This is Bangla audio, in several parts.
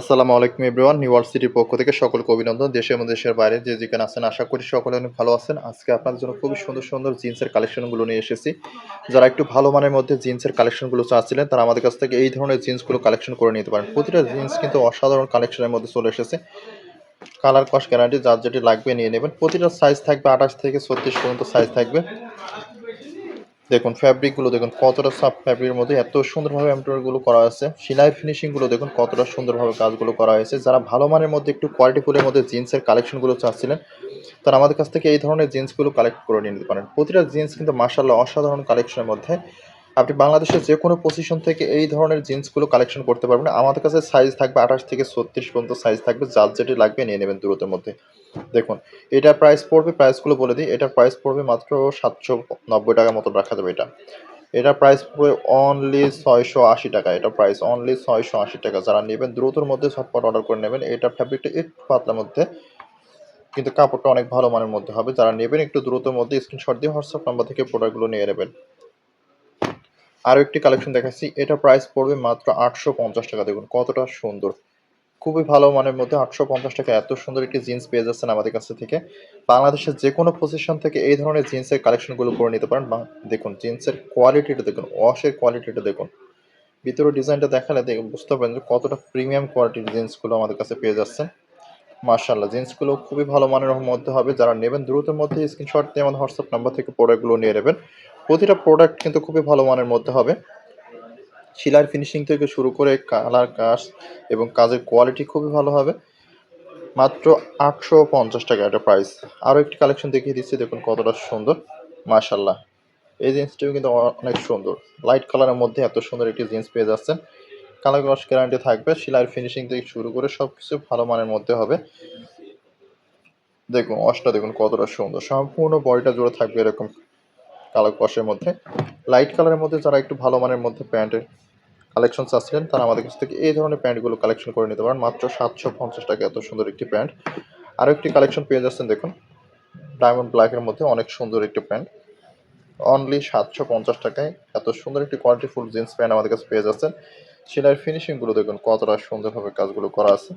আসসালামু আলাইকুম এভরিওয়ান। নিউ ওয়ার্ল্ড সিটির পক্ষ থেকে সকলকে অভিনন্দন। দেশে এবং দেশের বাইরে যে যেখানে আছেন আশা করি সকলে অনেক ভালো আছেন। আজকে আপনাদের জন্য খুবই সুন্দর, সুন্দর জিন্সের কালেকশনগুলো নিয়ে এসেছি। যারা একটু ভালো মানের মধ্যে জিন্সের কালেকশনগুলো চাচ্ছিলেন তারা আমাদের কাছ থেকে এই ধরনের জিন্সগুলো কালেকশন করে নিতে পারেন। প্রতিটা জিন্স কিন্তু অসাধারণ কালেকশনের মধ্যে চলে এসেছে। কালার কস গ্যারান্টি যার যেটি লাগবে নিয়ে নেবেন। প্রতিটা সাইজ থাকবে 28 থেকে 36 পর্যন্ত সাইজ থাকবে। দেখুন ফ্যাব্রিকগুলো দেখুন কতটা সফট ফ্যাব্রিকের মধ্যে এত সুন্দরভাবে এমব্রয়ডারিগুলো করা আছে। সেলাইয়ের ফিনিশিংগুলো দেখুন কতটা সুন্দরভাবে কাজগুলো করা হয়েছে। যারা ভালো মানের মধ্যে একটু কোয়ালিটিফুলের মধ্যে জিন্সের কালেকশনগুলো চাচ্ছিলেন তারা আমাদের কাছ থেকে এই ধরনের জিন্সগুলো কালেক্ট করে নিয়ে নিতে পারেন। প্রতিটা জিন্স কিন্তু মাশাআল্লাহ অসাধারণ কালেকশনের মধ্যে। আপনি বাংলাদেশের যে কোনো পজিশন থেকে এই ধরনের জিন্সগুলো কালেকশন করতে পারবেন। আমাদের কাছে সাইজ থাকবে 28 থেকে 36 পর্যন্ত সাইজ থাকবে। যার যেটি লাগবে নিয়ে নেবেন দ্রুতের মধ্যে। দেখুন এটার প্রাইস পড়বে, প্রাইসগুলো বলে দিই। এটার প্রাইস পড়বে মাত্র ৳৭৯০ মতো রাখা যাবে এটা। এটার প্রাইস পড়বে অনলি ৳৬৮০। এটার প্রাইস অনলি ৳৬৮০। যারা নেবেন দ্রুতর মধ্যে ঝটপট অর্ডার করে নেবেন। এটার ফ্যাব্রিকটা একটু পাতলার মধ্যে, কিন্তু কাপড়টা অনেক ভালো মানের মধ্যে হবে। যারা নেবেন একটু দ্রুতর মধ্যে স্ক্রিনশট দিয়ে হোয়াটসঅ্যাপ নাম্বার থেকে প্রোডাক্টগুলো নিয়ে নেবেন। আরও একটি কালেকশন দেখাচ্ছি। এটার প্রাইস পড়বে মাত্র ৳৮৫০। দেখুন কতটা সুন্দর। খুবই ভালো মানের মধ্যে ৳৮৫০ এত সুন্দর একটি জিন্স পেয়ে যাচ্ছেন আমাদের কাছ থেকে। বাংলাদেশের যেকোনো পজিশন থেকে এই ধরনের জিন্সের কালেকশনগুলো করে নিতে পারেন। দেখুন জিন্সের কোয়ালিটিটা দেখুন, ওয়াশের কোয়ালিটিটা দেখুন। ভিতরের ডিজাইনটা দেখালে বুঝতে পারবেন যে কতটা প্রিমিয়াম কোয়ালিটির জিন্সগুলো আমাদের কাছে পেয়ে যাচ্ছেন। মাশাআল্লাহ জিন্সগুলো খুবই ভালো মানের মধ্যে হবে। যারা নেবেন দ্রুতের মধ্যে স্ক্রিনশট দিয়ে আমাদের হোয়াটসঅ্যাপ নাম্বার থেকে প্রোডাক্টগুলো নিয়ে নেবেন। প্রতিটা প্রোডাক্ট কিন্তু খুবই ভালো মানের মধ্যে হবে। সেলাইয়ের ফিনিশিং থেকে শুরু করে কালার কাজ এবং কাজের কোয়ালিটি খুবই ভালো হবে। মাত্র ৳৮৫০ এটা প্রাইস। আরও একটি কালেকশন দেখিয়ে দিচ্ছি দেখুন কতটা সুন্দর। মাশাআল্লাহ। এই জিন্সটিও কিন্তু অনেক সুন্দর। লাইট কালারের মধ্যে এত সুন্দর একটি জিন্স পেয়ে যাচ্ছেন। কালার ওয়াশ গ্যারান্টি থাকবে। সেলাইয়ের ফিনিশিং থেকে শুরু করে সবকিছু ভালো মানের মধ্যে হবে। দেখুন ওয়াশটা দেখুন কতটা সুন্দর। সম্পূর্ণ বডিটা জুড়ে থাকবে এরকম কালার ওয়াশের মধ্যে। লাইট কালারের মধ্যে যারা একটু ভালো মানের মধ্যে প্যান্টের কালেকশন চাচ্ছিলেন তারা আমাদের কাছ থেকে এই ধরনের প্যান্টগুলো কালেকশন করে নিতে পারেন। মাত্র ৳৭৫০ এত সুন্দর একটি প্যান্ট। আরও একটি কালেকশন পেয়ে যাচ্ছেন দেখুন। ডায়মন্ড ব্ল্যাকের মধ্যে অনেক সুন্দর একটি প্যান্ট। অনলি ৳৭৫০ এত সুন্দর একটি কোয়ালিটিফুল জিন্স প্যান্ট আমাদের কাছে পেয়ে যাচ্ছেন। সেলাইয়ের ফিনিশিংগুলো দেখুন কতটা সুন্দরভাবে কাজগুলো করা আছে।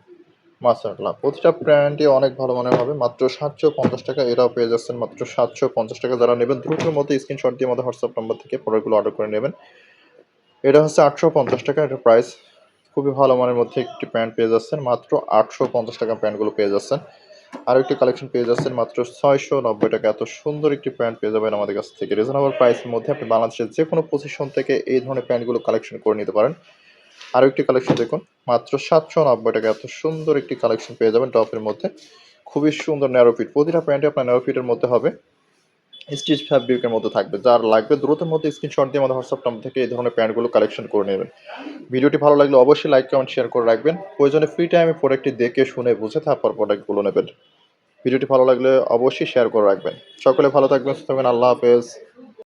মাশাআল্লাহ প্রতিটা প্যান্টই অনেক ভালো মানের হবে। মাত্র ৳৭৫০ এটাও পেয়ে যাচ্ছেন মাত্র ৳৭৫০। যারা নেবেন দ্রুতের মধ্যে স্ক্রিনশট দিয়ে আমাদের হোয়াটসঅ্যাপ নাম্বার থেকে প্রোডাক্টগুলো অর্ডার করে নেবেন। এটা হচ্ছে ৳৮৫০। এটার প্রাইস। খুবই ভালো মানের মধ্যে একটি প্যান্ট পেয়ে যাচ্ছেন। মাত্র ৳৮৫০ প্যান্টগুলো পেয়ে যাচ্ছেন। আরও একটি কালেকশন পেয়ে যাচ্ছেন মাত্র ৳৬৯০। এত সুন্দর একটি প্যান্ট পেয়ে যাবেন আমাদের কাছ থেকে। রিজনেবল প্রাইসের মধ্যে আপনি বাংলাদেশের যেকোনো পজিশন থেকে এই ধরনের প্যান্টগুলো কালেকশন করে নিতে পারেন। আরও একটি কালেকশন দেখুন মাত্র ৳৭৯০। এত সুন্দর একটি কালেকশন পেয়ে যাবেন টপের মধ্যে। খুবই সুন্দর ন্যারো ফিট। প্রতিটা প্যান্টই আপনার ন্যারো ফিটের মধ্যে হবে। স্টিচ ফ্যাব্রিকের মধ্যে থাকবে। যার লাগবে দ্রুতের মধ্যে স্ক্রিনশট দিয়ে আমাদের হোয়াটসঅ্যাপ নাম্বার থেকে এই ধরনের প্যান্টগুলো কালেকশন করে নেবেন। ভিডিওটি ভালো লাগলে অবশ্যই লাইক, কমেন্ট, শেয়ার করে রাখবেন। প্রয়োজনে ফ্রি টাইমে প্রোডাক্টটি দেখে শুনে বুঝে তারপর প্রোডাক্টগুলো নেবেন। ভিডিওটি ভালো লাগলে অবশ্যই শেয়ার করে রাখবেন। সকলে ভালো থাকবেন, সুস্থ থাকবেন। আল্লাহ হাফেজ।